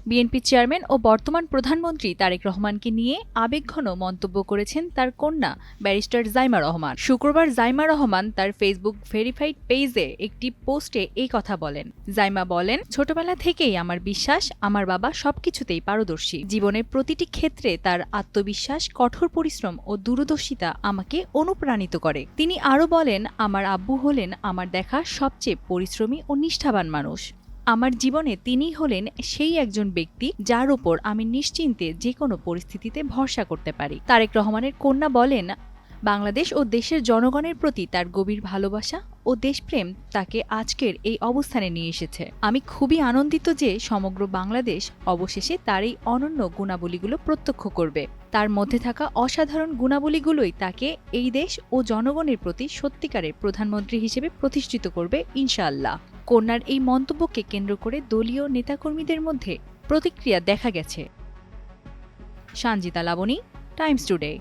BNP chairman ও বর্তমান প্রধানমন্ত্রী তারেক রহমানকে নিয়ে আবেগঘন মন্তব্য করেছেন তার কন্যা ব্যারিস্টার জাইমা রহমান। শুক্রবার জাইমা রহমান তার ফেসবুক ভেরিফাইড পেজে একটি পোস্টে এই কথা বলেন। জাইমা বলেন, ছোটবেলা থেকেই আমার বিশ্বাস আমার বাবা সবকিছুতেই পারদর্শী। জীবনের প্রতিটি ক্ষেত্রে তার আত্মবিশ্বাস, কঠোর পরিশ্রম ও দূরদর্শিতা আমাকে অনুপ্রাণিত করে। তিনি আরও বলেন, আমার আব্বু হলেন আমার দেখা সবচেয়ে পরিশ্রমী ও নিষ্ঠাবান মানুষ। আমার জীবনে তিনিই হলেন সেই একজন ব্যক্তি যার উপর আমি নিশ্চিন্তে যে কোনো পরিস্থিতিতে ভরসা করতে পারি। তারেক রহমানের কন্যা বলেন, বাংলাদেশ ও দেশের জনগণের প্রতি তার গভীর ভালোবাসা ও দেশপ্রেম তাকে আজকের এই অবস্থানে নিয়ে এসেছে। আমি খুবই আনন্দিত যে সমগ্র বাংলাদেশ অবশেষে তার এই অনন্য গুণাবলীগুলো প্রত্যক্ষ করবে। তার মধ্যে থাকা অসাধারণ গুণাবলীগুলোই তাকে এই দেশ ও জনগণের প্রতি সত্যিকারের প্রধানমন্ত্রী হিসেবে প্রতিষ্ঠিত করবে ইনশাআল্লাহ। কন্যার এই মন্তব্যকে কেন্দ্র করে দলীয় নেতাকর্মীদের মধ্যে প্রতিক্রিয়া দেখা গেছে। Sanjida Laboni, Times today.